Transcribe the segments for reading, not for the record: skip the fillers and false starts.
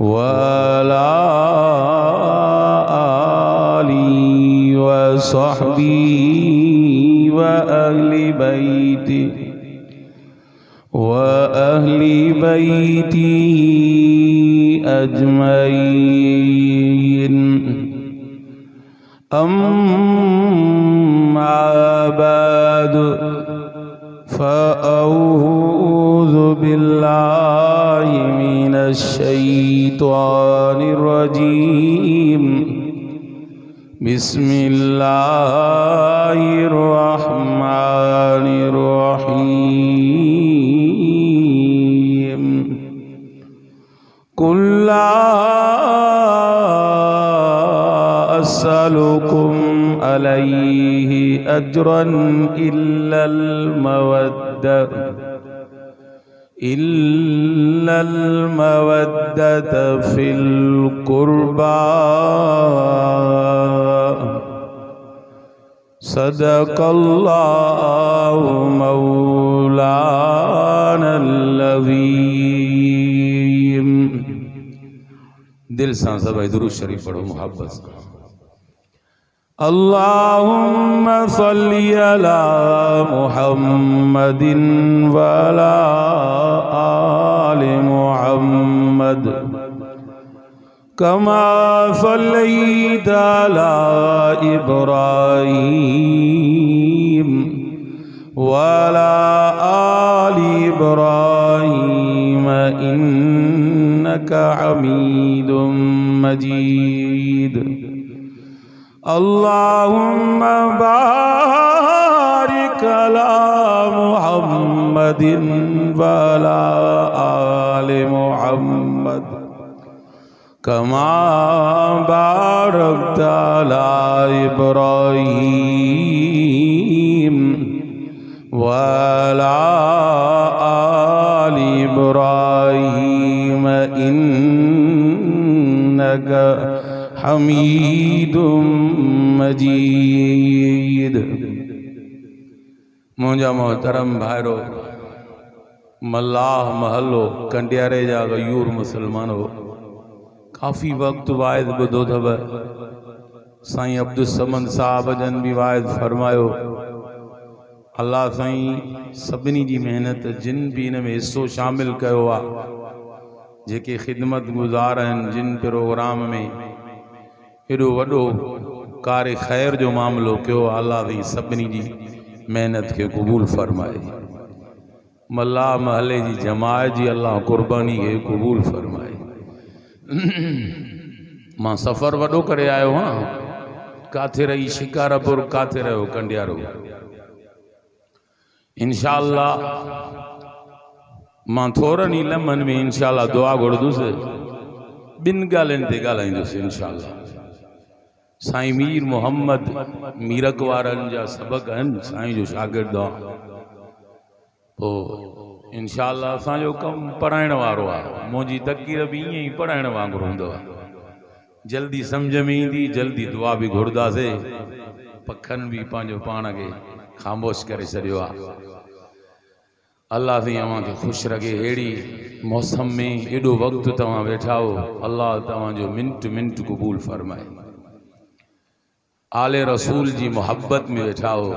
वअला आलिहि व सहबिहि व अहली बैतिहि अजमईन। अम्मा बअद फ़अऊज़ु बिल्लाहि मिनश शैतानिर रजीम। बिस्मिल्लाहिर रहमानिर रहीम। कुल ला अस्सलुकुम अलैहि अज्रन इल्लल मवद्दत फिल कुर्बा। सदक़ल्लाहु मौलानल अज़ीम। दिल सां सभई दुरूद शरीफ पढ़ो मोहब्बत से। अल्लाहुम्मा सल्ली अला मुहम्मदिन व अला आलि मुहम्मद कमा सल्लैता अला इब्राहीम व अला आलि इब्राहीम इन्नका हमीदुम मजीद। अल्लाहुम्मा बारिक अला मुहम्मदिन व अला आलि मुहम्मद कमा बारकता अला इब्राहीम व अला आलि इब्राहीम इन्नका हमीदुम मजीद। मुंहिंजा मोहतरम भाइरो, मल्लाह महलो कंडियारे जा गयूर मुसलमानो, काफ़ी वक्त वाइद ॿुधो अथव। साईं अब्दुल समद साहब जन भी वाइद फरमायो। अल्लाह साईं सभिनी जी मेहनत जिन भी इन में हिस्सो शामिल कयो आहे, जेके ख़िदमत गुज़ार आहिनि, जिन प्रोग्राम में एॾो वॾो कार ख़ैर जो मामिलो कयो, अल्लाह साईं सभिनी जी मेहनत के क़बूल फरमाए। मल्लाह महले जी जमात जी अल्लाह क़ुर्बानी के क़बूल फरमाए। मां सफ़र वॾो करे आयो हाँ। काथे रही शिकारपुर, काथे रहो कंडियारो। इंशाअल्लाह मां थोरनि ई लम्हनि में इंशाअल्लाह दुआ घुरंदुसि, ॿिनि ॻाल्हियुनि ते ॻाल्हाईंदुसि इंशाअल्लाह। साईं मीर मोहम्मद मीरक वारनि जा सबक आहिनि, साईं जो शागिर्द आहे। पोइ इंशाअल्लाह असांजो कमु पढ़ाइण वारो आहे। मुंहिंजी तक़दीर बि ईअं ई पढ़ाइण वांगुरु हूंदो आहे। जल्दी सम्झ में ईंदी, जल्दी दुआ बि घुरंदासीं। पखनि बि पंहिंजो पाण खे ख़ामोश करे छॾियो आहे। अल्लाह साईं अव्हांखे ख़ुशि रखे। अहिड़ी मौसम में एॾो वक़्तु तव्हां वेठा हो, अल्लाह तव्हांजो मिंट मिंट क़बूल फरमाए। आले रसूल जी मोहब्बत में वेठा हो।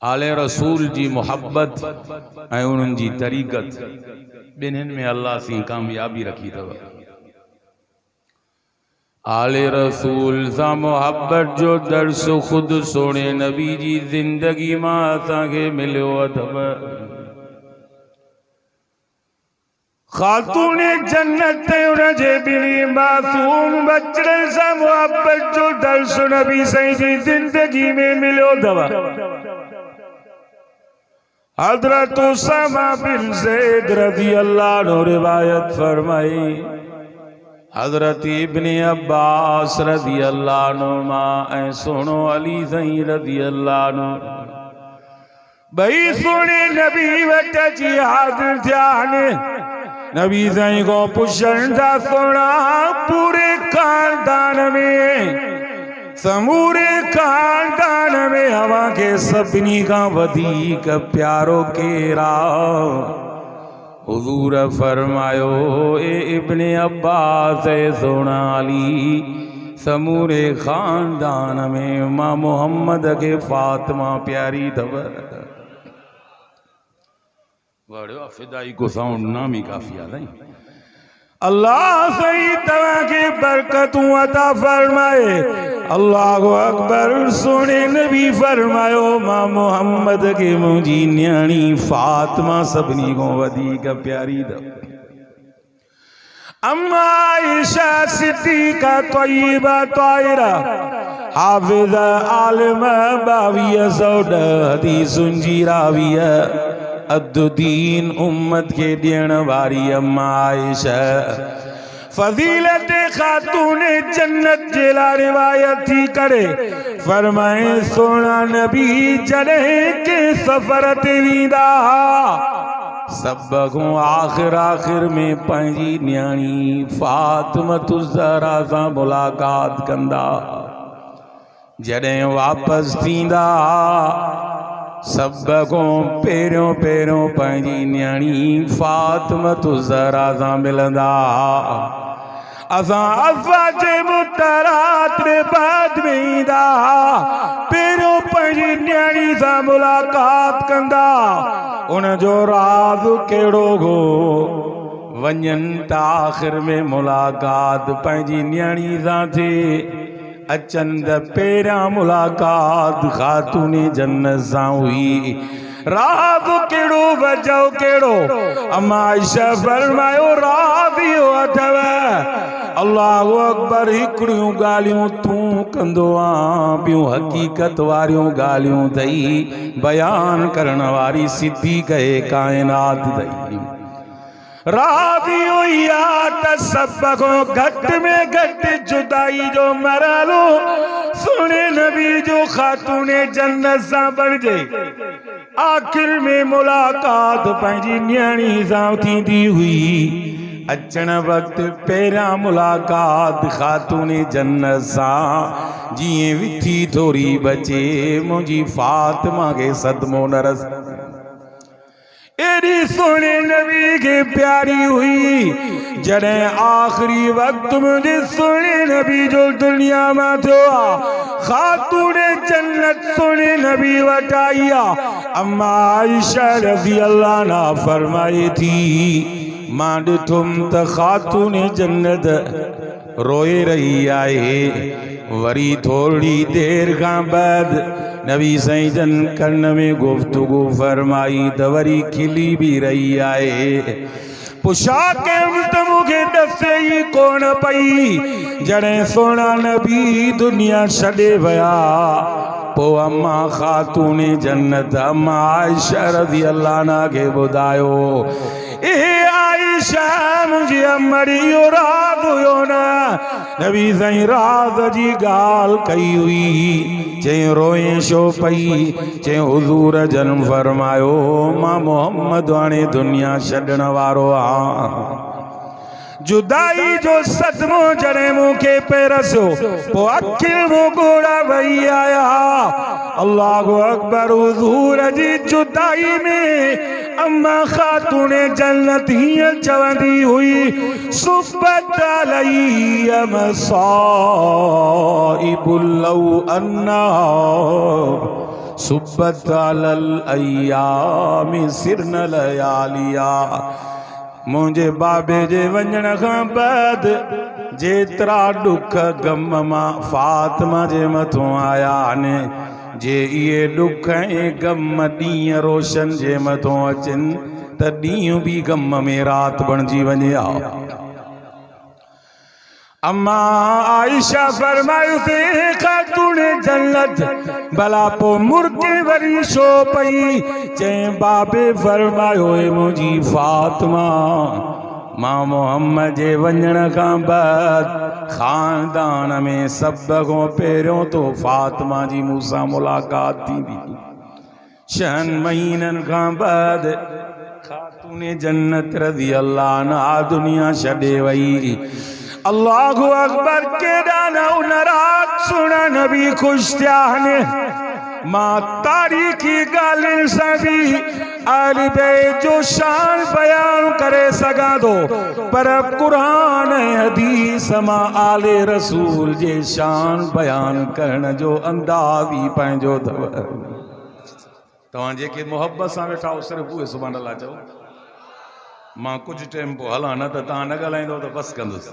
आले रसूल जी मोहब्बत ऐं उन्हनि जी तरीक़त, ॿिन्हिनि में अल्लाह सी कामयाबी रखी अथव। आले रसूल सां मोहब्बत जो दर्स ख़ुदि सोणे नबी जी ज़िंदगी मां असांखे मिलियो अथव। खातूने जन्नत उनजे बिली मासूम बचड़न सां मोहब्बत जो दर्स नबी साईं जी ज़िंदगी में मिलियो अथव। हज़रत उसामा बिन ज़ैद रज़ी अल्लाह अन्हु रिवायत फरमाई, हज़रत इब्ने अब्बास रज़ी अल्लाह अन्हुमा ऐं सोनो अली साईं रज़ी अल्लाह अन्हु भई सोने नबी वट अची हाज़िर थिया आहिनि। नबी साईं को पुछण था, सोना पूरे खानदान में, समूरे खानदान में अव्हां के सभिनी खां वधीक प्यारो केरु आहे? हुजूर फरमायो ए इब्ने अब्बास सोना अली समूरे खानदान में मां मोहम्मद के फातिमा प्यारी थव। वड़ो फिदाई को साउंड नाम ही काफी आ नहीं। अल्लाह सही तवा के बरकतों अता फरमाए। अल्लाह अकबर। सोने नबी फरमायो मां मोहम्मद के मुंजी न्याणी फातिमा सभनी को वधीक प्यारी द। अम्मा आयशा सिद्दीका तय्यबा ताहिरा हाफिज़ा आलिमा 2210 हदीसुन जी राविया अद्दुदीन उम्मत के ॾियण वारी अम्मा आयशा फजीलत खातून जन्नत जे लाइ रिवायत थी करे फरमाए सोना नबी जॾहिं के सफ़र ते वेंदा सब को आखिर में पंहिंजी न्याणी फातिमतु ज़हरा सां मुलाक़ात कंदा। जॾहिं वापस थींदा सब को पहिरियों पंहिंजी न्याणी फातिमतु ज़हरा सां मिलंदा। असां अज़वाजे मुतहरात में बाद में ईंदा पहिरियों पंहिंजी न्याणी सां मुलाक़ात कंदा। उन जो राज़ कहिड़ो हो वञनि त आख़िर में मुलाक़ात पंहिंजी न्याणी सां थिए। अचनि त पहिरियां मुलाक़ात ख़ातून जन्नत सां हुई। राज़ कहिड़ो वजह कहिड़ो अम्मा आयशा फरमायो राज़ इहो अथव अल्लाहु अकबर हिकिड़ियूं ॻाल्हियूं तूं कंदो आहीं ॿियूं हक़ीक़त वारियूं ॻाल्हियूं अथई बयान करण वारी सिद्दीक़ काइनात अथई। राज़ इहो ई आहे त सभ खां घटि में घटि जुदाई जो मरहलो सुहिणे नबी जो ख़ातून जन्नत सां बणिजे। आखिर में मुलाक़ात पंहिंजी न्याणी सां थींदी हुई। अचण वक्त पहिरियां मुलाक़ात ख़ातून जन्नत सां जीअं विथी थोरी बचे मुंहिंजी फातिमा खे सदमो न रस। एड़ी सोने नबी के प्यारी हुई। जॾहिं आखिरी वक्त मुझे सोने नबी जो दुनिया में थियो खातून जन्नत सोने नबी वटि आई अम्मा आयशा रज़ी अल्लाह अन्हा फरमाए थी मां ॾिठुम त खातून जन्नत रोए रही आहे। वरी थोड़ी देर खां बाद नबी साईं जन कन में गुफ्तगू फरमाई त वरी खिली भी रही आहे। पुछा कयमि त मूंखे ॾसे ई कोन पई। जॾहिं सोना नबी दुनिया छॾे विया पोइ अम्मा ख़ातून जन्नत अम्मा आयशा रज़ी अल्लाह अन्हा खे ॿुधायो ए आयशा मुंहिंजी अमड़ी इहो राज़ हुयो न। नबी साईं राज़ जी ॻाल्हि कई हुई। चई रोए छो पई? चई हुज़ूर जन फरमायो मां मोहम्मद हाणे दुनिया छॾण वारो आहियां। जुदाई जो सदमो जड़े मूंखे पेरसियो पोइ अखियुनि मूं ॻोड़ा वही आया। अल्लाहु अकबर। हुज़ूर जी जुदाई में अम्मा खातून जन्नत हीअं चवंदी हुई सुब्बत अलैया मसाइबुल लौ अन्ना सुब्बत अलल अय्याम सिरन लयालिया। मुझे बाबे जे वञण खां बाद जेतरा दुख गम मां फातिमा जे मथों आया आहिनि जे इहे दुख ऐं गम ॾींहं रोशन जे मथों अचनि त ॾींहुं भी गम में रात बणिजी वञे। अम्मा आयशा फरमायो से खातून जन्नत भला पो मुर्के वरी छो पई? चई बाबे फरमायो मुंहिंजी फातिमा मां मोहम्मद जे वञण खां बाद खानदान में सब खां पहिरियों तो फातिमा जी मूंसां मुलाक़ात थींदी। 6 महीननि खां बाद खातून जन्नत रज़ी अल्लाह अन्हा दुनिया छॾे वई। अल्लाहु अकबर। केॾा न उन रात सुहिणा नबी ख़ुशि थिया आहिनि। मां तारीख़ी ॻाल्हियुनि सां बि आले बैत जो शान बयान करे सघां थो, पर क़ुरान ऐं हदीस मां आले रसूल जे शान बयान करण जो अंदाज़ ई पंहिंजो अथव। तव्हां जेके मोहब्बत सां वेठा हो सिर्फ़ु उहे सुभाणे अलाह चओ। मां कुझु टाइम पोइ हलां, न त तव्हां न ॻाल्हाईंदव त बसि कंदुसि।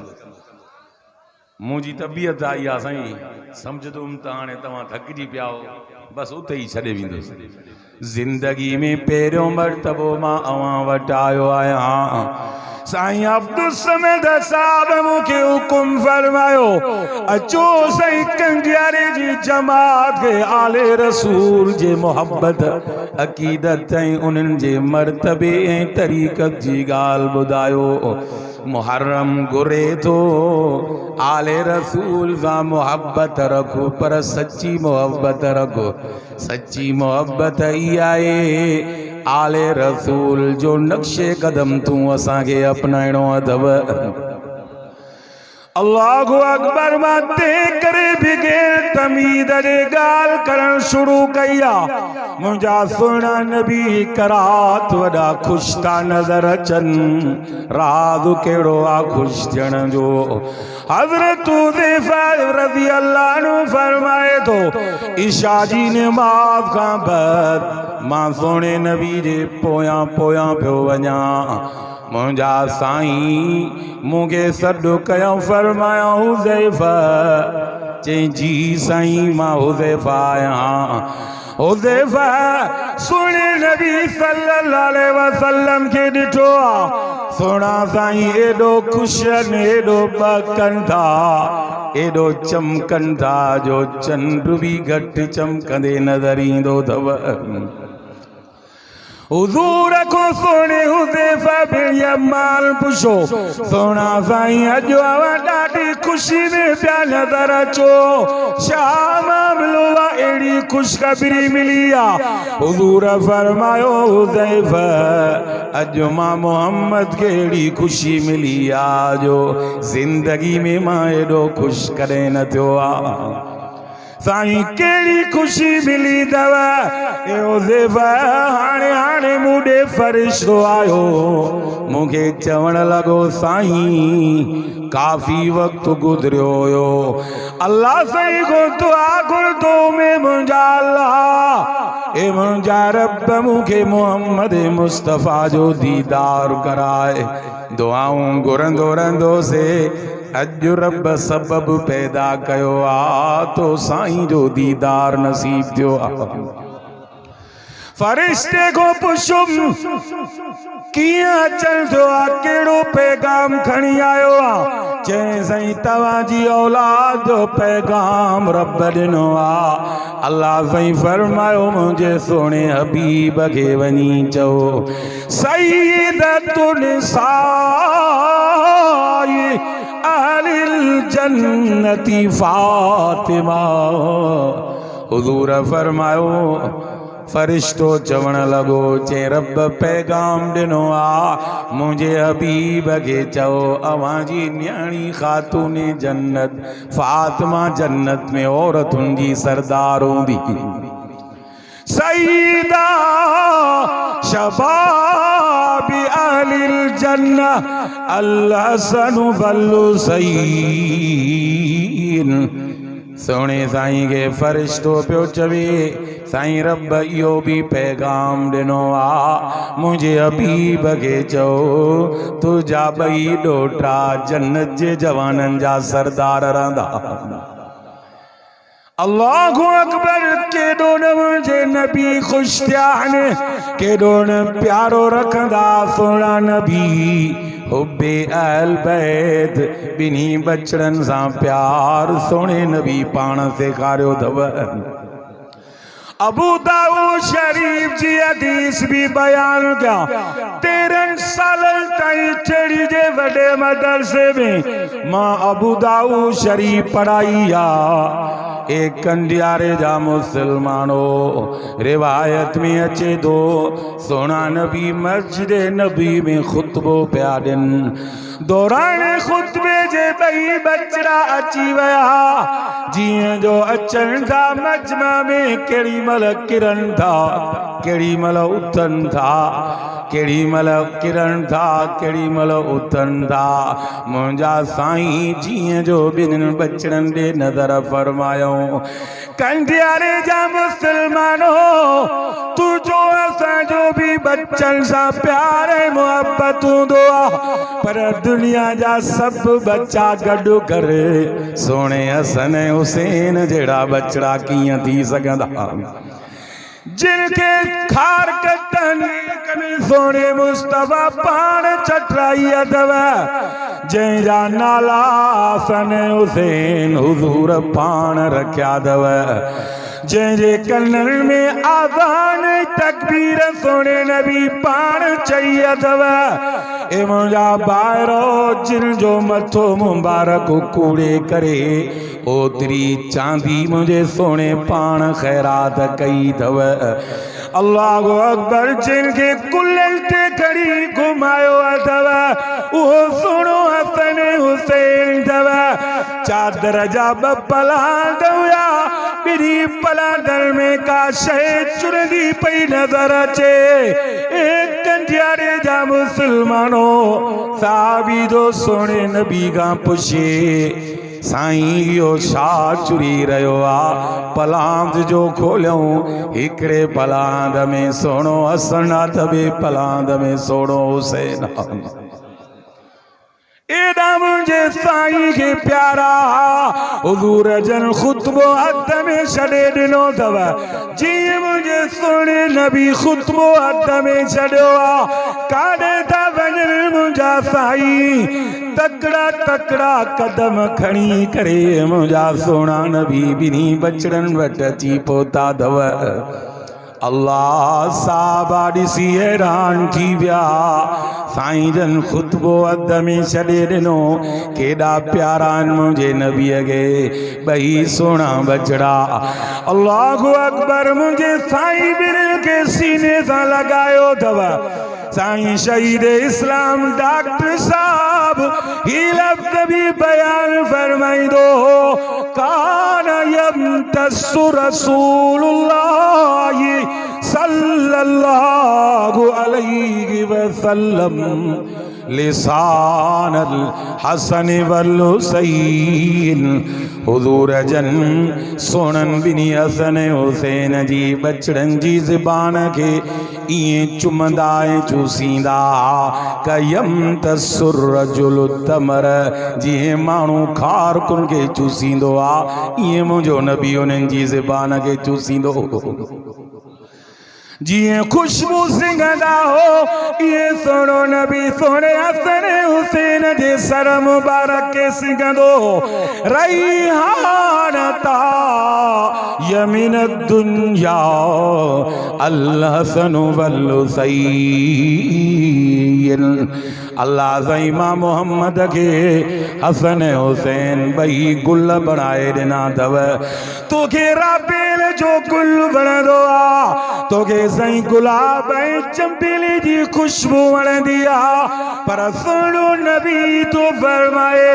मुंहिंजी तबियत आई आहे साईं, सम्झंदुमि त हाणे तव्हां थकिजी पिया हो, बसि उते ई छॾे वेंदुसि। ज़िंदगी में पहिरियों मर्तबो मां अवां वटि आयो आहियां। साईं अब्दुल समद साहब मूंखे हुकुम फरमायो, अचो साईं कंडियारे जी जमात खे आले रसूल जे मोहब्बत अक़ीदत ऐं उन्हनि जे मर्तबे ऐं तरीक़त जी ॻाल्हि ॿुधायो। मुहर्रम घुरे थो आले रसूल सां मोहब्बत रखो, पर सच्ची मोहब्बत रखो। सच्ची मोहब्बत इहा आहे आले रसूल जो नक्शे कदम तूं असांखे अपनाइणो अथव। अल्लाहु अकबर मां तंहिं करे बि गैर तमीद जे ॻाल्हि करण शुरू कई आहे। मुंहिंजा सुहिणा नबी करात वॾा ख़ुशि था नज़र अचनि। राज़ कहिड़ो आहे ख़ुशि थियण जो? हज़रत हुज़ैफ़ा रज़ी अल्लाह अन्हु फरमाए थो, इशा जी नमाज़ खां बाद मां सुहिणे नबी जे पोयां पोयां पियो वञा। मुंहिंजा साईं मूंखे सॾु कयूं, फरमाया हुज़ैफ़ा। चई जी साईं मां हुज़ैफ़ा आहियां। हुज़ैफ़ा सुहिणे नबी सल्लल्लाहु अलैहि वसल्लम खे ॾिठो आहे। सुहिणा साईं एॾो ख़ुशि आहिनि, एॾो ॿकनि था, एॾो चमकनि था जो चंड बि घटि चमकंदे नज़र ईंदो अथव। हुज़ूर को सोने हुज़ैफ़ा बिन यमान पुछो, सोना साईं अॼु आवां ॾाढी ख़ुशी में पिया नज़र अचो, छा मामलो आहे? अहिड़ी ख़ुशख़बरी मिली आहे। हुज़ूर फरमायो, हुज़ैफ़ा अॼु मां मोहम्मद खे अहिड़ी ख़ुशी मिली आहे जो ज़िंदगी में मां एॾो ख़ुशि कॾहिं न थियो आहे। साईं कहिड़ी ख़ुशी मिली अथव? हुज़ैफ़ा हाणे हाणे मूं ॾे फ़रिश्तो आयो, मूंखे चवण लॻो साईं काफ़ी वक़्तु गुज़रियो हुयो, अल्लाह साईं को दुआ घुरंदो में मुंहिंजा अल्लाह ए मुंहिंजा रब मूंखे मोहम्मद मुस्तफ़ा जो दीदार कराए। दुआऊं घुरंदो रहंदोसे, अॼु रब सबब पैदा कयो आहे तो साईं जो दीदार नसीब थियो आहे। फरिश्ते को पुछुम कीअं अचण थियो आहे, कहिड़ो पैगाम खणी आयो आहे? चई साईं तव्हांजी औलाद जो पैगाम रब ॾिनो आहे। अल्लाह साईं फरमायो, मुंहिंजे सोणे हबीब खे वञी चओ, सय्यदतुन निसाई अहलिल जन्नती फातिमा। हुज़ूर फरमायो, फरिश्तो चवण लॻो, चई रब पैगाम ॾिनो आहे, मुंहिंजे हबीब खे चओ अव्हांजी न्याणी ख़ातून जन्नत फातिमा जन्नत में औरतुनि जी सरदार हूंदी। सईदा शबाबी अहलिल जन्नह अल हसन वल हुसैन। सोणे साईं खे फरिश्तो पियो चवे, साईं रब इहो बि पैगाम ॾिनो आहे, मुंहिंजे हबीब खे चओ तुंहिंजा ॿई ॾोटा जन्नत जे जवाननि जा सरदार रहंदा। अल्लाहु अकबर, केॾो न मुंहिंजे नबी ख़ुशि थिया आहिनि, केॾो न प्यारो रखंदा सोना नबी। हुब्बे अहल बैत ॿिन्ही बचड़नि सां प्यार सोणे नबी पाण सेखारियो अथव। अबू दाऊद शरीफ जी हदीस भी बयान कया। 13 साल ताईं चेड़ी जे वॾे मदरसे में मां अबू दाऊद शरीफ पढ़ाई आ। एक कंडियारे जा मुसलमानो रिवायत में अचे दो सोना नबी मस्जिद नबी में खुतबो पिया दिन दौरान खुतबे जे बई बचड़ा अची वया जिए जो अचन था मजमा में केड़ी मल किरण था केड़ी मल उथन था केड़ी मल किरण था केड़ी मल उथन था मुंजा साईं जिए जो बिन बचड़न दे नजर फरमायो कंडियारे जा मुसलमानो तू जो असा जो भी बच्चन सा प्यारे मोहब्बत दुआ पर दुनिया जा सब बच्चा गडु करे सोने हसन हुसैन जेड़ा बचड़ा किया थी सगंदा जिनके खार कटन सोने मुस्तफा पान चटराई अथव जैजा नाला हसन हुसैन हुजूर पान रखा अथव जैसे कन्नड़ में आज़ान तकबीर सोने नबी पान चाहिए अथव ए मुंजा बारो जिन जो मथो मुबारक कूड़े करे ओतरी चांदी मुझे सोने पान खैरात कई थव अल्लाह अकबर जिनके कुल्लल ते खड़ी घुमायो अथव वो सुनो हसन हुसैन थव चादर जा बपला दवया बिरी पला दर में का शे चुरदी पई नजर अचे एक कंडियारे जा मुसलमानो साहबी जो सोने नबी का पुछे साईं यो छा चुरी रयो आ पलांद जो खोलियो हिकड़े पलांद में सोनो हसन तबे पलांद में सोनो हुसैन एदा मुझे साईं के प्यारा हुजूर जन खुतबो हद में छड़े दिनो थव जी मुझे सोने नबी खुतबो हद में छड़ियो काडे था वजन मुझा साईं तकड़ा तकड़ा कदम खणी करे मुझा सोना नबी बिनी बचड़न वट अची पहुता थव अल्लाह साहबा ॾिसी हैरान थी विया साईं जन खुतबो अद में छॾे ॾिनो केॾा प्यारा आहिनि मुंहिंजे नबीअ खे ॿई सोना बचड़ा अल्लाहु अकबर मुंहिंजे साईं बिरल के सीने सां लॻायो अथव साईं शहीद इस्लाम डॉक्टर साहब ही लफ्ज़ भी बयान फरमाइंदो कान यमतस्सु रसूलुल्लाह सल्लल्लाहु अलैहि वसल्लम लिसान हसन वल हुसैन हुजूर जन सोनन बिनी हसन हुसैन जी बचड़न जी ज़बान के इएं चुमंदा ऐं चूसींदा कयम तस्सुर रजुल तमर जीअं माण्हू खार कुन खे चूसींदो आहे ईअं मुंहिंजो नबी उन्हनि जी ज़बान खे चूसींदो जिए खुशबू सिंगदा हो ये सोनो नबी सोने हसन हुसैन जे सर मुबारक के सिंगदो रैहान ता यमीन दुनिया अल्लाह हसन वल हुसैन अल्लाह ज़ईमा मोहम्मद के हसन हुसैन बई गुल बनाए दिना थव तोखे राबेल जो गुल वणंदो आ तोखे साईं गुलाब ऐं चंबेली जी खुशबू वणंदी आ पर सुनो नबी तो फरमाए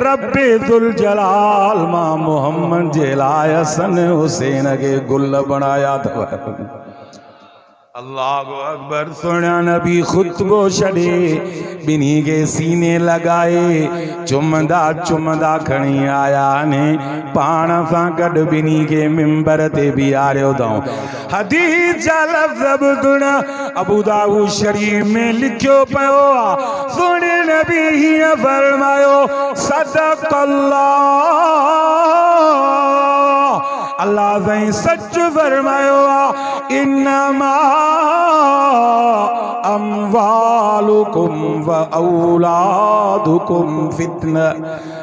रब्बे जुल जलाल मां मोहम्मद जे लाइ हसन हुसैन के गुल बनाया थव अल्लाहु अकबर सोना नबी खुतबो छड़े बिनी के सीने लगाए चुमंदा चुमंदा खणी आया ने पाण सां गॾु बिनी के मिंबर ते बीहारियो अथऊं हदीस जा लफ़्ज़ ॿुधण अबू दाऊद शरीफ में लिखियो पियो आहे सोने नबी हीअं फरमायो सदक़ल्लाह अल्लाह साईं सच फरमायो आहे इन्नमा अमवालुकुम व औलादुकुम फितना।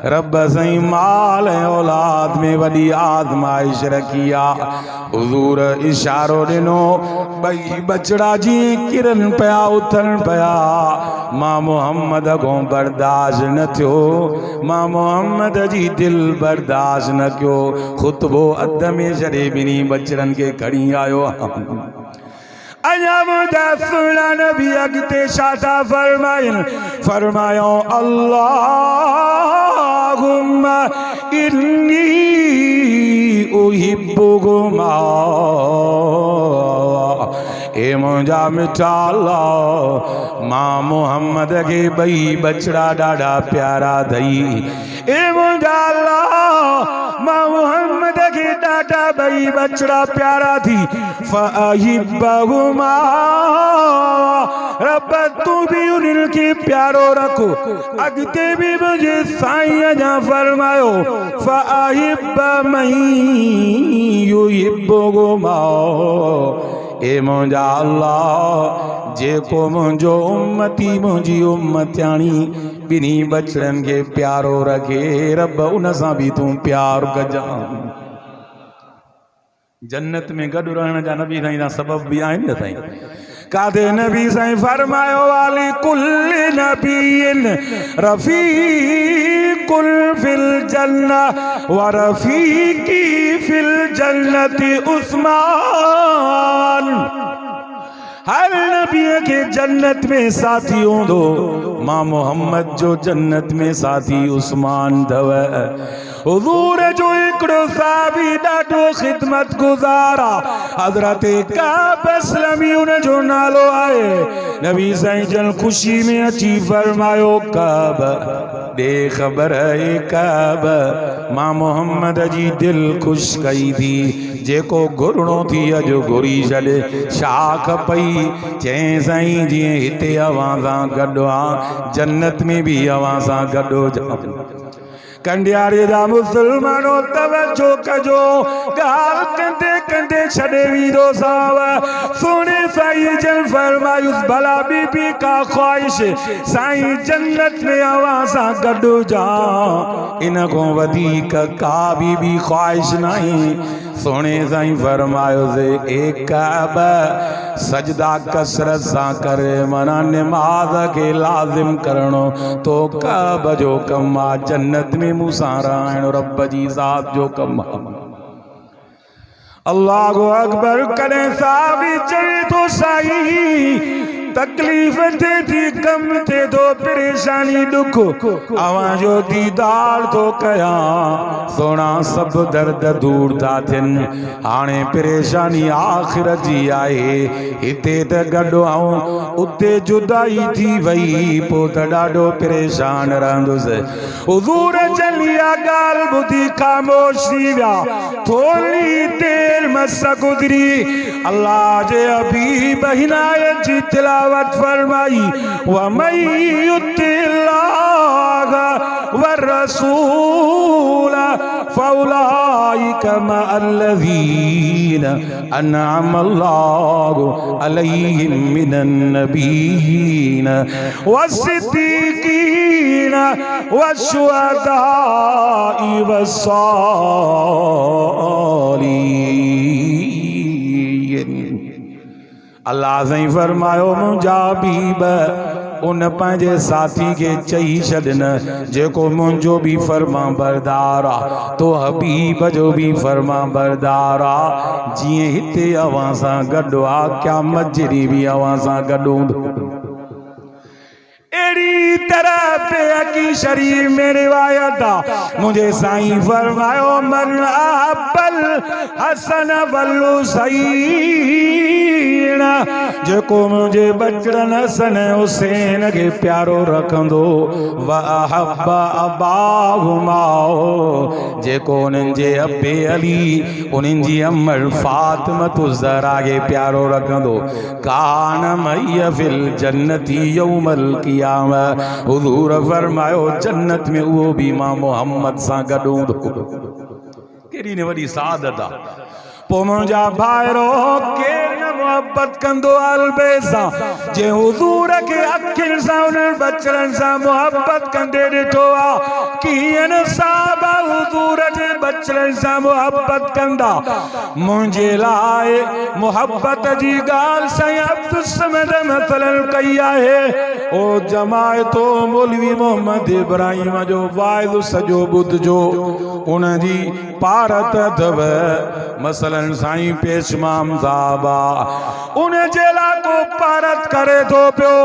रब साईं माल ऐं औलाद में वॾी आज़माइश रखी आहे। हुज़ूर इशारो ॾिनो, ॿई बचड़ा जीअं किरन पिया उथनि पिया, मां मोहम्मद खां बर्दाश्त न थियो, मां मोहम्मद जी दिल बर्दाश्त न कयो। ख़ुतबो अध में छॾे ॿिन्ही बचड़नि खे खणी आयो। अञा मुंहिंजा सुहिणा नबी अॻिते छा था फरमाइनि? फरमायो अल्लाहुम्मा इन्नी उहिब्बुकुमा। ए मुंहिंजा मिठा अल्लाह, मां मोहम्मद खे ॿई बचड़ा ॾाढा प्यारा अथई। ए मुंहिंजा अल्लाह, मां मोहम्मद खे ॾाढा ॿई बचड़ा प्यारा थी। फ़अहिब्बहुमा, रब तू भी उन्हनि खे प्यारो रखो। अॻिते बि मुंहिंजे साईं जा फरमायो, फ़अहिब्ब मन युहिब्बुहुमा। ए मुंहिंजा अल्लाह, जेको मुंहिंजो उम्मती मुंहिंजी उम्मतियाणी ॿिन्ही बचड़नि खे प्यारो रखे, रब उन सां बि तूं प्यार कजां। जन्नत में गॾु रहण जा नबी साईं जा सबब बि आहिनि न साईं। कादे नबी साईं फरमायो, वाली कुल्ल नबीन रफीकुल फिल जन्नह व रफीकी फिल जन्नति उस्मान। हर नबी के जन्नत में साथी होंदो, मां मोहम्मद जो जन्नत में साथी उस्मान दव। हुजूर जो हिकिड़ो साहबी ॾाढो ख़िदमत गुज़ारा, हज़रत काब अस्लमी उन जो नालो आहे। नबी साईं जन ख़ुशी में अची फरमायो, काब दे ख़बर है काब, मां मोहम्मद जी दिल ख़ुश कई थी। जेको घुरणो थी अॼु घुरी छॾे, छा खपई? चई साईं जीअं हिते अवां सां गॾु आहे, जन्नत में भी अवां सां गॾु हुजां। कंडियारे जा मुसलमानो तवज्जो कजो, गाल कंदे कंदे छड़े वीरो साहब सोने साईं जन फरमायुस, भला बीबी का ख्वाहिश साईं जन्नत में अवां सां गॾु जा, इन को वधीक का भी ख्वाहिश नहीं। सोने साईं फरमायो से एक काब सजदा कसरत सां करे, मना नमाज के लाजिम करणो तो काब जो कम आ। जन्नत में मूंसां रहण रब जी ज़ात जो कम आ। अल्लाहु अकबर। कॾहिं साहबी चवे तो साईं तकलीफ़ थे थी, कम थे तो परेशानी दुख, अवां जो दीदार तो कया, सोना सब दर्द दूर था थियनि। हाणे परेशानी आख़िरत जी आहे, हिते त गॾु आऊं उते जुदाई थी वई, पोइ त ॾाढो परेशान रहंदुसि। हुज़ूर जलिया ॻाल्हि ॿुधी ख़ामोश थी विया। थोरी देर मस गुज़री, अल्लाह जे हबीब हिनायत जी तिलावत फरमाई, व मन युतिल्लाह व रसूल फौलाइक मअल्लज़ीना अनअमल्लाहु अलैहिम मिनन नबिय्यीन वस्सिद्दीक़ीन वश्शुहदाई वस्सालिहीन। अल्लाह साईं फरमायो, मुंहिंजा हबीब उन पंहिंजे साथी के चई छॾन, जेको मुंहिंजो भी फर्मा बरदार आ, तो हबीब जो भी फर्मा बरदार आ। जीअं हिते अवां सां गॾु आ, क़यामत जॾहिं भी अवां सां गॾु हूंदो। एड़ी तरह बेअकी शरीफ में रिवायत आ, मुझे साईं फरमायो, मन अहब्बल हसन वल हुसैन, जेको मुझे बचड़न हसन हुसैन के प्यारो रखंदो, व अहब्ब अबाहुमा, जेको उन्हनि जे अबे अली उन्हनि जी अम्मल फातिमतु ज़हरा के प्यारो रखंदो, कान मैय फिल जन्नती यौमल क़ियामह। हुज़ूर फरमायो, जन्नत में वो भी मां मोहम्मद सां गॾु हूंदो। केॾी न वॾी सादत आ। पोइ मुंहिंजा भाइरो केर न मोहब्बत कंदो अलबे सां, जे हुजूर के अखियुनि सां उन्हनि बचड़नि सां मोहब्बत कंदे ॾिठो आहे कीअं साहबा हुजूर जे बचड़नि सां मोहब्बत कंदा मुंहिंजे लाइ मोहब्बत जी ॻाल्हि साईं अब्दुल समद मसलन कई आहे ओ जमायतो मौलवी मोहम्मद इब्राहिम जो वाइदो सॼो ॿुधजो उन जी पारत अथव मसलन साईं पेशमाम साहबा उन जे लाइ को पारत करे थो पियो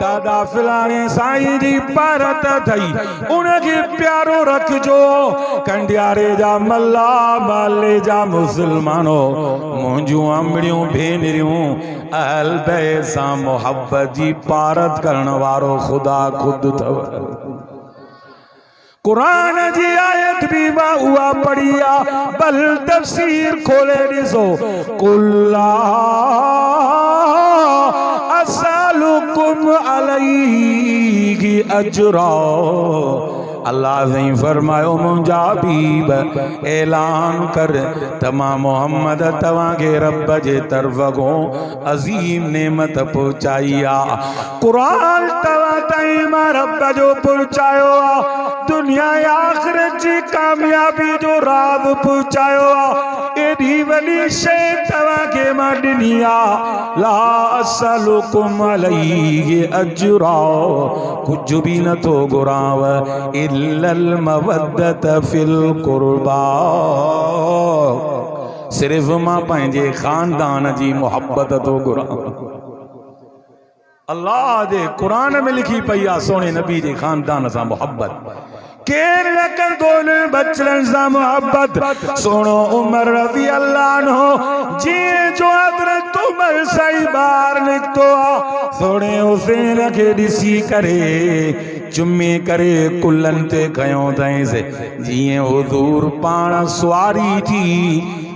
दादा फिलाणी साईं जी पारत अथई उनखे प्यारो रखिजो कंडियारे जा मल्ला माले जा मुसलमानो मुंहिंजूं अमड़ियूं भेनरियूं अहल बैत सां मोहब्बत जी पारत करण वारो ख़ुदा ख़ुदि अथव कुरान जी आयत भी मां उहा पढ़ी आहे बल तफसीर खोले ॾिसो कुल्ला असलुकुम अलैहि अजरा अल्लाह ने फरमायो मुंहिंजा हबीब ऐलान कर तमाम मोहम्मद तव्हां के रब जे तरफ को अजीम नेमत पहुंचाई आ कुरान तव्हां ताईं मां रब जो पहुंचायो आ दुनिया आखिरत जी कामयाबी जो राज पहुंचायो आ एडी वॾी शइ तव्हां के मां ॾिनी आ ला असलुकुम अलैहि अजरा कुछ भी न तो घुराव इल्लल मवद्दत फिल कुर्बा सिर्फ मां पंहिंजे खानदान जी मोहब्बत तो घुरां अल्लाह जे कुरान में लिखी पई आहे सोने नबी जे खानदान सां मोहब्बत केर न कंदो न बचड़नि सां मोहब्बत सोनो उमर रज़ी अल्लाह अन्हु जीअं जो हज़रत उमर साईं ॿाहिरि निकितो आहे सोने हुसैन खे ॾिसी करे चुमे करे कुल्हनि ते खयों अथईंसि जीअं हुज़ूर पाण सुवारी थी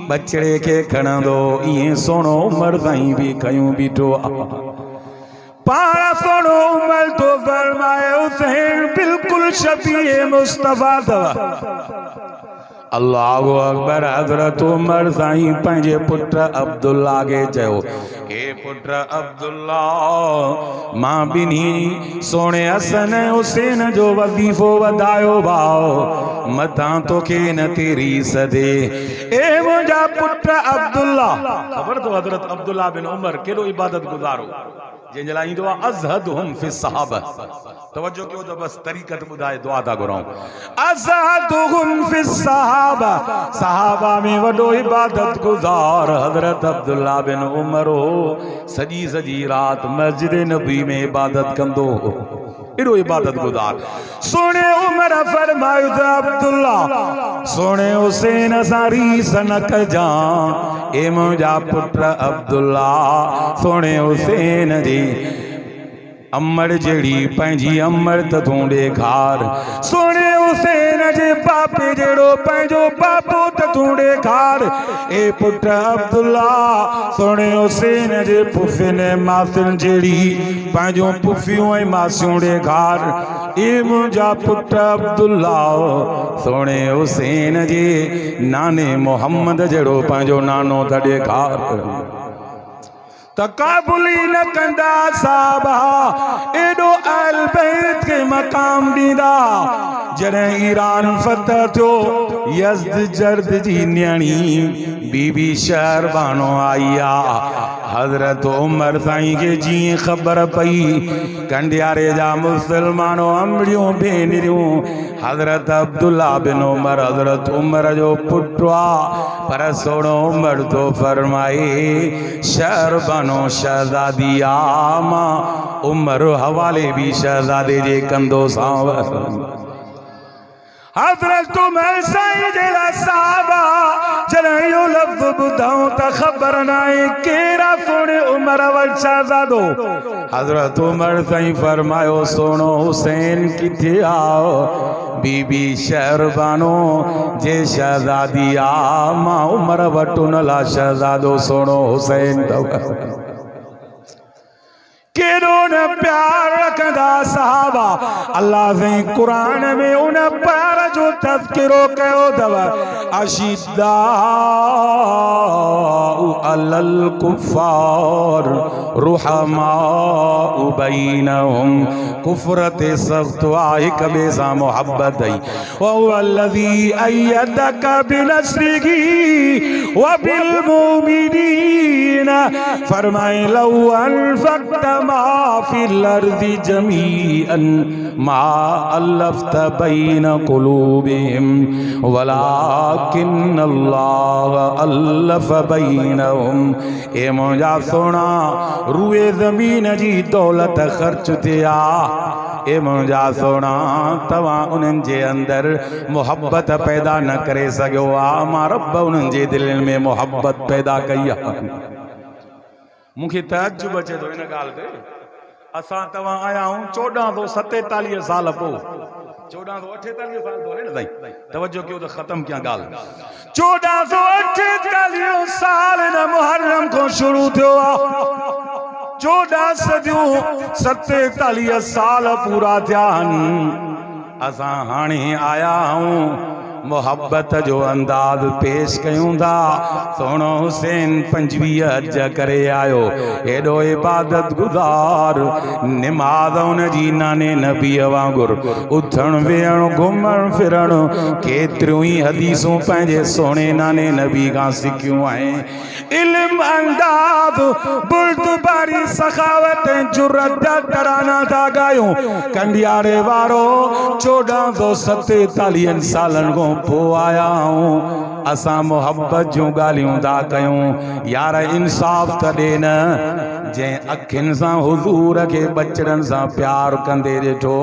बचड़े के खणंदो ईअं सोनो उमर साईं भी खयूं बीठो आहे पारा सोनो उमर तो फरमाए हुसैन बिल्कुल शबीह मुस्तफा अल्लाहु अकबर हजरत उमर साईं पंहिंजे पुट अब्दुल्ला के चयो हे पुट अब्दुल्ला मां बिन्ही सोने हसन हुसैन जो वज़ीफो वधायो भाउ मथां तोखे न तेरी सदे ए मुंहिंजा पुट अब्दुल्ला ख़बर तो हजरत अब्दुल्ला बिन उमर केॾो इबादत गुज़ारो जंहिंजे लाइ ईंदो आहे अज़हदुहुम फि सहाबा तवज्जो कयो त बस तरीक़त ॿुधाए दुआ था घुराऊं अज़हदुहुम फि सहाबा सहाबा में वॾो इबादत गुज़ार हज़रत अब्दुल्ला बिन उमर हो सॼी सॼी रात मस्जिद नबी में इबादत कंदो हो एॾो इबादत गुज़ार सोने उमर फरमायो त अब्दुल्ला सोने हुसैन सां रीस न कजां ए मुंहिंजा पुट अब्दुल्ला सोने हुसैन जी अमर जड़ी पंहिंजी अमर त तूं ॾेखार सोने हुसैन जे पापे जहिड़ो पंहिंजो पापो त तूं ॾेखार ए पुट अब्दुल्ला सोने हुसैन जे पुफियुनि ऐं मासियुनि जहिड़ी पंहिंजो पुफियूं ऐं मासियूं ॾेखार ए मुंहिंजा पुट अब्दुल्ला सोने हुसैन जे नाने मोहम्मद जहिड़ो पंहिंजो नानो त ॾेखार तकाबुली न कंदा साहबा एडो अहल बैत के मकाम ॾींदा जॾहिं ईरान फतह थियो यज़्द जर्द जी न्याणी बीबी शहरबानो आई आ हजरत उमर साईं के जीअं ख़बर पई कंडियारे जा मुसलमानो अमड़ियूं भेनरियूं हजरत अब्दुल्ला बिन उमर हजरत उमर जो पुटु आहे पर सोनो उमर तो फरमाए शहरबानो शहज़ादी आ मां उमर हवाले भी शहज़ादे जे कंदो सां हजरत उमर साईं जे लाइ साहबा जॾहिं इहो लफ़्ज़ ॿुधऊं त ख़बर नाहे कहिड़ा सोने उमर वटि शहज़ादो हजरत उमर साईं फरमायो सोनो हुसैन किथे आओ बीबी शहरबानो जे शहज़ादी आ मां उमर वटि उन लाइ शहज़ादो सोनो हुसैन केॾो न प्यार रखंदा सहाबा अल्लाह से कुरान में उन प्यार जो तज़किरो कयो दव अशिद्दा अलल कुफ़ार रुहमा बैनहुम कुफरत सख्त हिक ॿिए सां मोहब्बत है वल्लज़ी अय्यदक बिनस्रिही व बिल मुमिनीन फरमाए लौ अनफक़त मा फिल अर्ज़ि जमीअन मा अल्लफ़त बैन क़ुलूबिहिम वलाकिन अल्लाह अल्लफ़ बैनहुम ए मुंहिंजा सोना रूए ज़मीन जी दौलत ख़र्च थिया ए मुंहिंजा सोना तव्हां उन्हनि जे अंदरि मोहब्बत पैदा न करे सघियो आहे मां रब उन्हनि जे दिलनि में मोहब्बत पैदा कई आहे मूंखे तअज्जुब अचे थो इन ॻाल्हि ते असां तव्हां आया आहियूं 1447 साल पोइ 1448 साल तो है ना साईं तवज्जो कयो त ख़त्म कयां ॻाल्हि 1448 साल न मुहर्रम को शुरू थियो आहे 14 सदियूं 47 साल पूरा थिया आहिनि असां हाणे आया आहियूं मोहब्बत जो अंदाज़ पेश कयूं था सोनो हुसैन 25 हज करे आयो एडो इबादत गुज़ार निमाज़ उन जी नाने नबीअ वांगुर उथण वेहण घुमण फिरण केतिरियूं ई हदीसूं पंहिंजे सोने नाने नबी खां सिखियूं आहिनि इल्म अंदाज़ बुर्दबारी सखावत जुरत तराना था गायूं कंडियारे वारो 1447 सालन को पोइ आया हूं असां मोहब्बत जूं ॻाल्हियूं था कयूं यार इंसाफ़ त ॾे न जंहिं अखियुनि सां हुज़ूर खे बचड़नि सां प्यार कंदे ॾिठो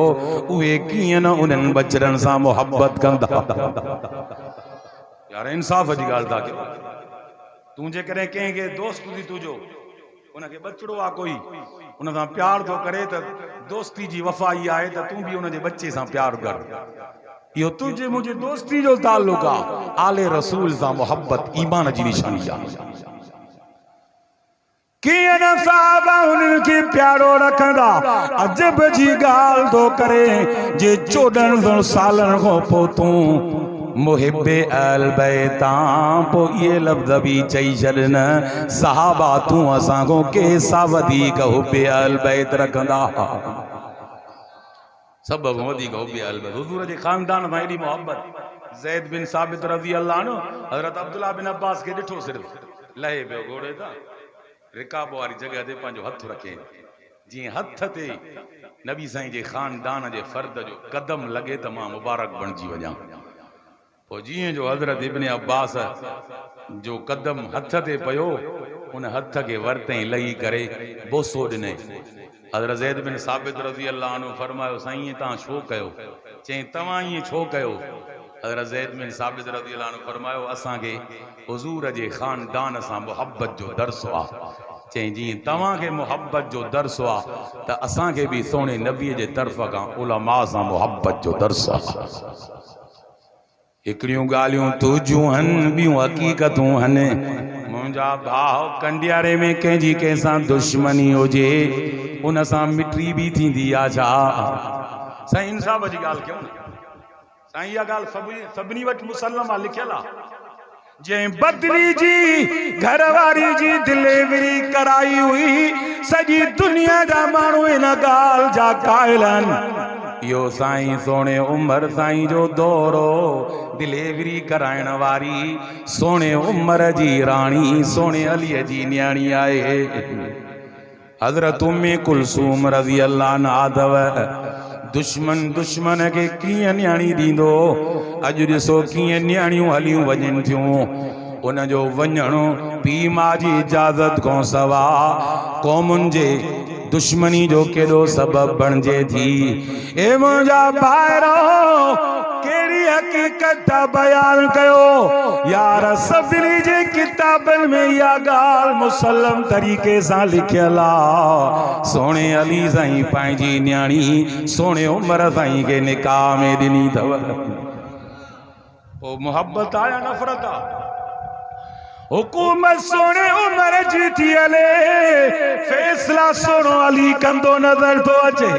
उहे कीअं न उन्हनि बचड़नि सां मोहब्बत कंदा यार इंसाफ़ जी ॻाल्हि था कयो तूं जेकॾहिं कंहिंखे दोस्त थी तुंहिंजो उनखे बचड़ो आहे कोई उन सां प्यार थो करे त दोस्ती जी वफ़ा इहा आहे त तूं बि उनजे बच्चे सां प्यार कर यो तुझे मुझे दोस्ती जो ताल्लुक आहे आले रसूल सां मोहब्बत ईमान जी निशानी आहे कीअं न साहबा उन्हनि खे प्यारो रखंदा अजब जी ॻाल्हि थो करे जे 14 सालनि खां पोइ तूं मुहिब्बे अहल बैतां पोइ इहे लफ़्ज़ बि चई छॾनि साहबा तूं असांखो कंहिंसां वधीक हुब्बे अहल बैत रखंदा सब वधीक हुब्बे अहल बैत हुज़ूर जे ख़ानदान सां एॾी मोहब्बत ज़ैद बिन साबित रज़ी अल्लाह अन्हु हज़रत अब्दुल्ला बिन अब्बास खे ॾिठो सिर्फ़ लहे पियो घोड़े तां रिकाब वारी जॻह ते पंहिंजो हथु रखे जीअं हथ ते नबी साईं जे ख़ानदान जे फ़र्द जो कदम लॻे त मां मुबारक बणिजी वञा पोइ जीअं जो हज़रत इब्न अब्बास जो कदम हथ ते पियो उन हथ खे वरितई लही करे बोसो ॾिनई हज़रत ज़ैद बिन साबित रज़ी अल्लाह अन्हु फरमायो साईं तव्हां छो कयो चई तव्हां ईअं छो कयो हज़रत ज़ैद बिन साबित रज़ी अल्लाह अन्हु फरमायो असांखे हुज़ूर जे ख़ानदान सां मोहब्बत जो दर्सो आहे चई जीअं तव्हांखे मोहब्बत जो दर्सो आहे त असांखे बि सोने नबीअ जे तरफ़ खां उलमा सां मोहब्बत जो दर्सो आहे हिकिड़ियूं ॻाल्हियूं तुझूं आहिनि ॿियूं हक़ीक़तूं आहिनि मुंहिंजा भाउ कंडियारे में कंहिंजी कंहिंसां दुश्मनी हुजे उन सां मिटी बि थींदी आहे छा साईं इंसाफ़ जी ॻाल्हि कयूं न साईं इहा ॻाल्हि सभिनी वटि मुसलम आहे लिखियल आहे जंहिं बदली जी घरवारी जी डिलीवरी कराई हुई सॼी दुनिया जा माण्हू इन ॻाल्हि जा क़ाइल आहिनि यो साईं सोने उमर साईं जो दौरो डिलीवरी कराइण वारी सोने उमर जी राणी सोने अलीअ जी न्याणी आहे हज़रत उम्मे कुलसूम रज़ी अल्लाह अन्हा दुश्मन के कीअं न्याणी ॾींदो अॼु ॾिसो कीअं न्याणियूं हलियूं वञनि थियूं उन जो वञणु पीउ मां जी इजाज़त खां सवाइ क़ौमुनि जे दुश्मनी जो केॾो सबबु बणिजे थी ए मुंहिंजा भाइरो कहिड़ी हक़ीक़त बयान कयो यार सभिनी जे किताबनि में इहा ॻाल्हि मुसलम तरीक़े सां लिखियल आहे सोने अली साईं पंहिंजी न्याणी सोने उमर साईं खे निकाह में ॾिनी अथव पोइ मुहब्बत आहे या नफ़रत आहे हुकूमत सोने उमर जी थी हले, फैसला सोनो अली कंदो नजर तो अचे।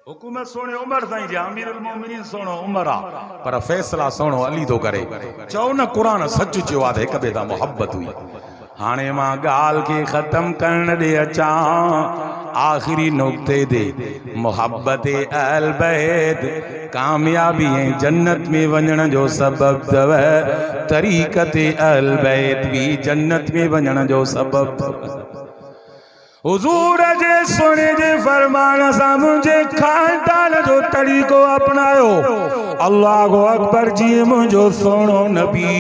हुकूमत सोने उमर साईं जी अमीरुल मोमिनीन सोनो उमर आ, पर फैसला सोनो अली तो करे। चओ न क़ुरान सच चयो आहे, हिक ॿिए सां मोहब्बत हुई। हाणे मां ॻाल्हि खे ख़त्म करण ॾे अचां आख़िरी नुक़्ते ते। मोहब्बत अहल बैत कामयाबी ऐं जन्नत में वञण जो सबब अथव। तरीक़त अहल बैत भी जन्नत में वञण जो सबब अथव। हुजूर जे सोने जे फरमान सां मुंहिंजे खानदान जो तरीक़ो अपनायो। अल्लाह अकबर जी मुंहिंजो सोनो नबी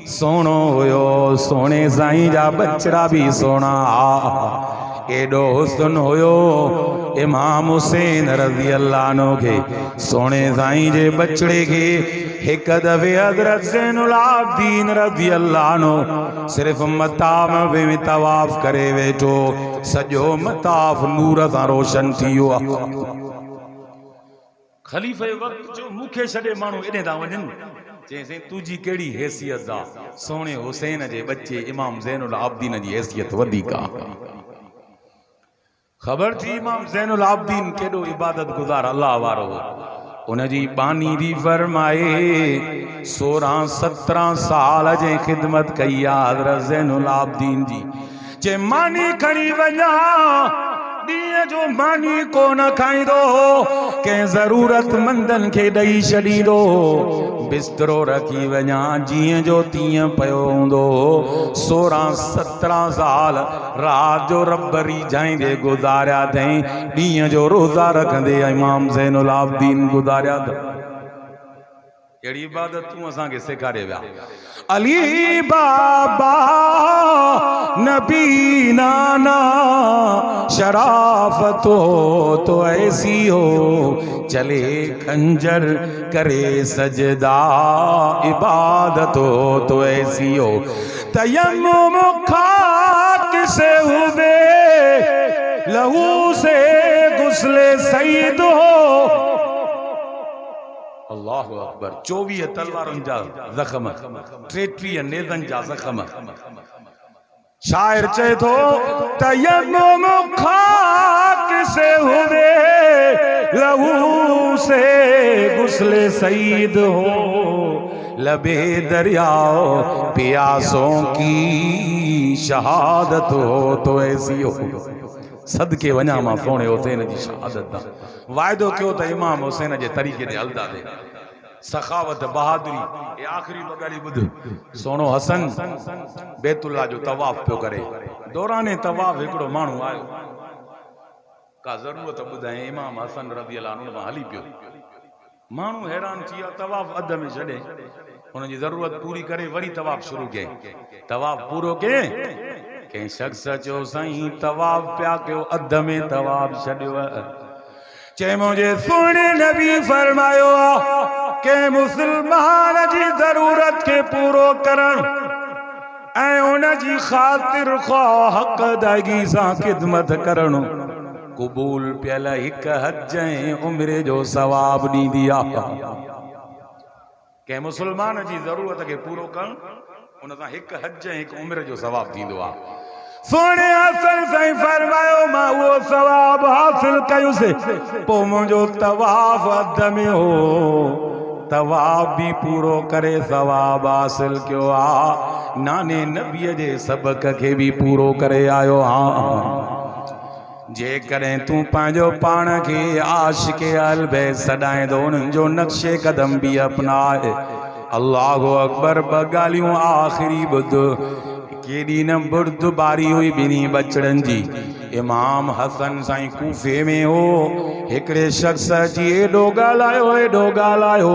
सोनो हुयो, सोने साईं जा बचड़ा भी सोना आ। एडो हुस्न हुयो इमाम हुसैन रज़ी अल्लाह अन्हु के सोने साईं जे बचड़े के एक दफे हजरत ज़ैनुल आबिदीन रज़ी अल्लाह अन्हु सिर्फ मताफ में तवाफ करे वेठो, सॼो मताफ नूर सां रोशन थी वियो। खलीफ़े वक्त जो मुखे छॾे माण्हू एॾे था वञनि, चई तुझी कहिड़ी हैसियत आहे, सोने हुसैन जे बच्चे इमाम ज़ैनुल आबिदीन जी हैसियत वधीक आहे। ख़बर थी इमाम ज़ैनुल आबिदीन केॾो इबादत गुज़ार अल्लाह वारो हो। उनजी बानी दी फरमाए 16-17 साल जे ख़िदमत कई आहे हज़रत ज़ैनुल आबिदीन जी। जे मानी खणी वञा ॾींहं जो मानी कोन खाईंदो, कंहिं ज़रूरतमंदनि खे ॾेई छॾींदो। बिस्तरो रखी वञा जीअं जो तीअं पियो हूंदो। 16-17 साल रात जो रब रिझाईंदे गुज़ारिया अथई, ॾींहं जो रोज़ा रखंदे इमाम ज़ैनुल आबिदीन गुज़ारिया अथई। अहिड़ी इबादत तूं असांखे सेखारे विया। अली बाबा नबी नाना शराफत हो तो ऐसी हो, चले खंजर करे सजदा इबादत हो तो ऐसी हो। तयम्मुम खाक से हुए लहू से गुस्ले सईद हो। अल्लाहु अकबर। 24 तलवारुनि जा ज़ख़्म, 33 नेज़नि जा ज़ख़्म। शायर चए थो तयम्मुम खाक से हुए लहू से गुस्ले सईद हो, लबे दरियाओ प्यासों की शहादत हो तो ऐसी हो। सदके वञा मां सोने हुसैन जी शहादत दा। वाइदो कयो त इमाम हुसैन जे तरीक़े ते हलंदा थे। सखावत बहादुरी ये आखिरी बगाड़ी बुध। सोनो हसन बैतुल्ला जो तवाफ पियो करे, दौराने तवाफ हिकिड़ो माण्हू आयो, का ज़रूरत ॿुधाए इमाम हसन रज़ी अल्लाह अन्हु मां हली पियो। माण्हू हैरान थी विया, तवाफ अध में छॾे हुनजी ज़रूरत पूरी करे वरी तवाफ शुरू कयईं। तवाफ पूरो कयईं, कंहिं शख़्स चयो साईं तवाफ पिया कयो, अध में तवाफ छॾियो। चए मुंहिंजे सुहिणे नबी फरमायो के मुसलमान जी ज़रूरत के पूरो करण ऐं उन जी ख़ातिर ख़्वाह हक़ अदायगी सां ख़िदमत करण क़बूल पियल हिक हज ऐं उम्रे जो सवाब ॾींदी आहे। कंहिं मुसलमान जी ज़रूरत खे पूरो करण उन सां हिक हज ऐं हिक उम्र जो सवाब थींदो आहे। सोने हसन साईं फरमायो मां उहो सवाब हासिल कयुसि, पोइ मुंहिंजो तवाफ अध में हो, तवाफ भी पूरो करे सवाब हासिल कयो आ। नाने नबीअ जे सबक खे भी पूरो करे आयो हाँ। जे करें तू पंहिंजो पाण खे आशिक़े अहल बैत सॾाईंदो उन्हनि जो नक्शे कदम भी अपनाए। अल्लाहु अकबर। ॿ ॻाल्हियूं आख़िरी ॿुध, केॾी न बुर्दबारी हुई ॿिन्ही बचड़नि जी। इमाम हसन साईं कूफे में हो, हिकिड़े शख़्स अची एॾो ॻाल्हायो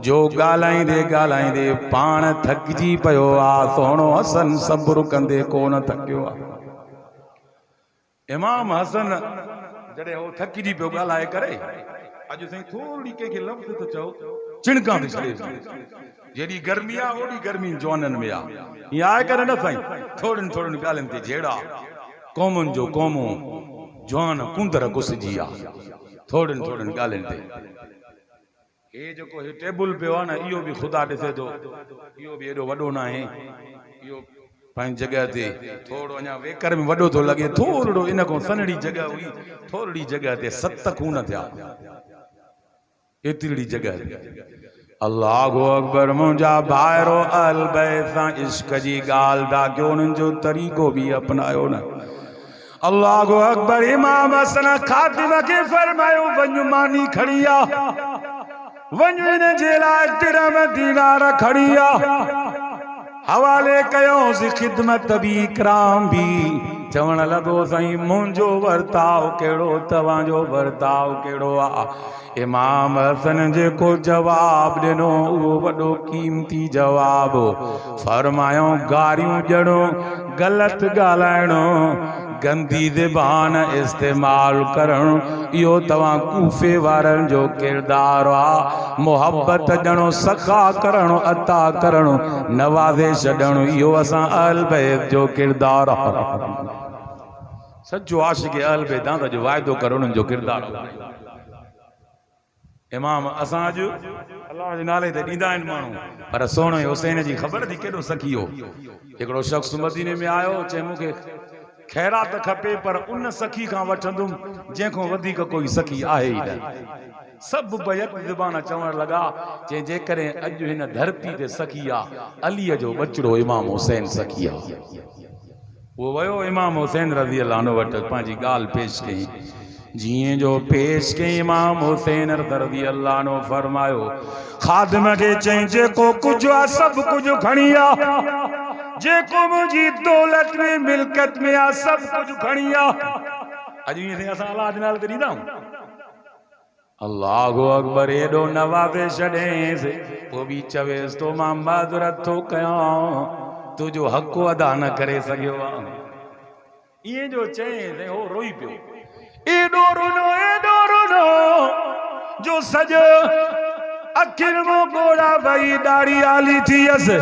जो ॻाल्हाईंदे ॻाल्हाईंदे पाण थकिजी पियो आहे। सोनो हसन सब्र कंदे कोन थकियो आहे। इमाम हसन जॾहिं हो थकिजी पियो ॻाल्हाए करे, अॼु साईं थोरी कंहिंखे लफ़्ज़ त चओ, चिणका थी छॾे। जेॾी गर्मी आहे ओॾी गर्मी जवाननि में आहे। ईअं आहे करे न साईं, थोरनि ॻाल्हियुनि ते जहिड़ा क़ौमुनि जो क़ौमूं जवान कुंदर घुसिजी आहे थोरनि ॻाल्हियुनि ते। ये जो को टेबल पे हो ना इहो भी खुदा ॾिसे थो इहो भी एॾो वॾो न आहे इहो पंहिंजी जगह ते थोड़ो अञा वेकर में वॾो थो लॻे थोरो इन खां सनड़ी जगह हुई थोरी जगह ते 7 खून थिया एतिरी जगह ते अल्लाहु अकबर मुंहिंजा भाइरो अल बैसां इश्क जी ॻाल्हि था कयो उन्हनि जो तरीक़ो बि अपनायो न अल्लाहु अकबर इमाम हसन खातिम खे फरमायो वञ मानी खड़ी आ वञ इन जे लाइ दिरहम दीनार खड़ी आ हवाले कयोसि ख़िदमत बि इकराम बि चवण लॻो साईं मुंहिंजो वर्ताव कहिड़ो तव्हांजो वर्ताव कहिड़ो आहे इमाम हसन जेको जवाब ॾिनो उहो वॾो कीमती जवाब फरमायो गारियूं ॾियणो ग़लति ॻाल्हाइणो गंदी ज़बान इस्तेमाल करणु इहो तव्हां कूफे वारनि जो किरदारु आहे मोहब्बत ॾियणो सखा करणु अता करणु नवाज़े छॾणु इहो असां अहल बैत जो किरदारु आहे सचो आशिक़ अहल बैत त जो वाइदो करो उन्हनि जो किरदारु इमाम असां अॼु अल्लाह जे नाले ते ॾींदा आहिनि माण्हू पर सोणे हुसैन जी ख़बर थी केॾो सखी हो हिकिड़ो शख़्स मदीने में आयो चए मूंखे खैरात खपे पर उन सखी खां वठंदुमि जंहिंखां वधीक कोई सखी आहे ई न सभु बयक ज़बान चवण लॻा चए जेकॾहिं अॼु हिन धरती ते सखी आहे अलीअ जो बचिड़ो इमाम हुसैन सखी आहे वो वयो इमाम हुसैन रज़ी अल्लाह अन्हु वटि पंहिंजी ॻाल्हि पेश कई जिए जो पेश कई इमाम हुसैन रज़ी अल्लाह अन्हु फरमायो खादिम खे चई जेको कुझु आहे सभु कुझु खणी आ जेको मुंहिंजी दौलत में मिल्कत में आ सभु कुझु खणी आ अॼु ईअं असां अलाह जे नाले ते ॾींदा आहियूं अल्लाहु अकबर एॾो नवाज़े छॾेसि पोइ बि चवेसि तो मां माज़रत थो कयां तुंहिंजो हक़ अदा न करे सघियो आहे इएं जो चएसि हो रोई पियो एॾो रुनो जो सॼो अखियुनि मां ॻोढ़ा वही ॾाढ़ी आली थियसि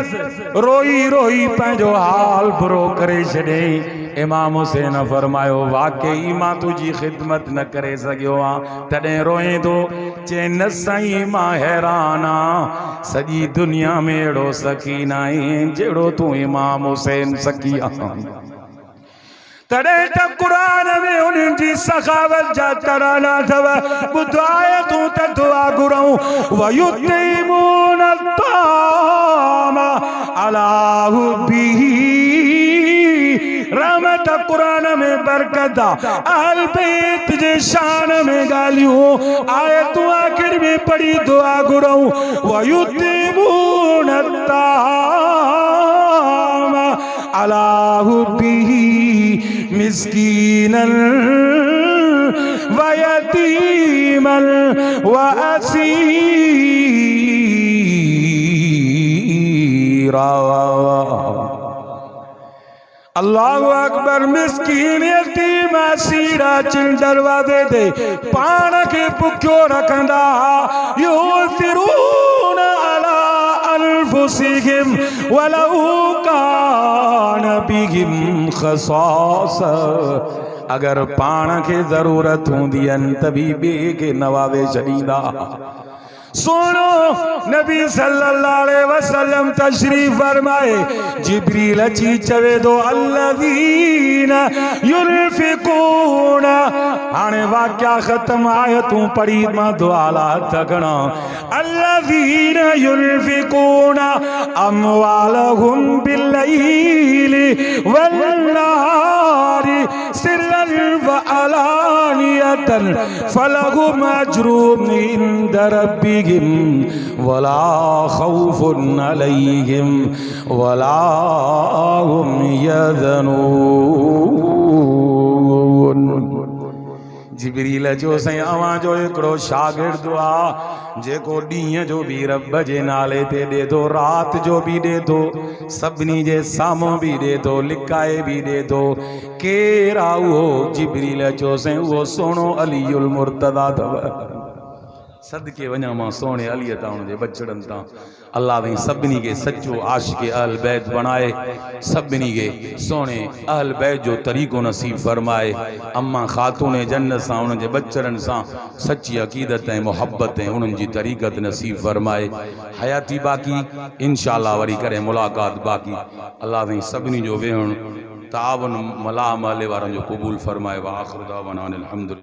रोई रोई पंहिंजो हाल बुरो करे छॾियईं इमाम हुसैन फरमायो वाकई मां तुंहिंजी ख़िदमत न करे सघियो आहियां तॾहिं रोए थो चए न साईं मां हैरान आहियां सॼी दुनिया में अहिड़ो सखी न आहे जहिड़ो तूं इमाम हुसैन सखी आहीं तॾहिं त क़ुरान में उन्हनि जी सखावत जा तराना अथव ॿुधाए तूं त दुआ घुरऊं वयुतीमून अत्ताम अला हुब्बिही रहमत क़ुरान में बरकत अहल बैत जे शान में ॻाल्हियूं आयतूं आख़िर में पढ़ी दुआ घुरऊं वयुतीमून अत्ताम अला हुब्बिही मिस्कीनन व यतीमन व असीरा अल्लाहु अकबर मिस्कीन यतीम असीरा चिल दरवाजे ते पाण खे भुखियो रखंदा युसिरून अला अनफुसिहिम वलौ कान बिहिम खसासा अगर पाण खे ज़रूरत हूंदी त बि ॿिए खे नवाज़े छॾींदा सुनो नबी सल्लल्लाहु अलैहि वसल्लम तशरीफ फरमाए जिब्रील अची चवे तो अल्लज़ीना युनफिकून हाणे वाक़या ख़त्म आयतूं पढ़ी मां दुआ ला तगणा अल्लज़ीना युनफिकून अमवालहुम बिल्लैली वन्नाहारी सिर्रन व अलानियतन फलहुम अज्रुम इंद रब्बिहिम वला खौफुन अलैहिम वला हुम यहज़नून जिब्रील जो साईं अवां जो हिकिड़ो शागिर्द आहे जेको ॾींहं जो बि रब जे नाले ते ॾे थो राति जो बि ॾे थो सभिनी जे साम्हूं बि ॾे थो लिकाए बि ॾे थो केरु आहे उहो जिब्रील जो साईं उहो सोनो अलीउल मुर्तज़ा अथव सदके वञा मां सोने अली ता उन जे बचड़न ता अल्लाह दई सभिनी के सच्चो आशिक अहल बैत बनाए सभिनी के सोने अहल बैत जो तरीक़ो नसीब फरमाए अम्मा खातून जन्नत सां उन जे बचड़न सां सच्ची अकीदत ऐं मुहब्बत ऐं उन्हनि जी तरीक़त नसीब फरमाए हयाती बाक़ी इंशाअल्लाह वरी करे मुलाक़ात बाक़ी अल्लाह दई सभिनी जो वेहण तावन मला महले वारनि जो क़बूल फरमाए व आख़िर दावाना अनिल हम्दुलिल्लाह।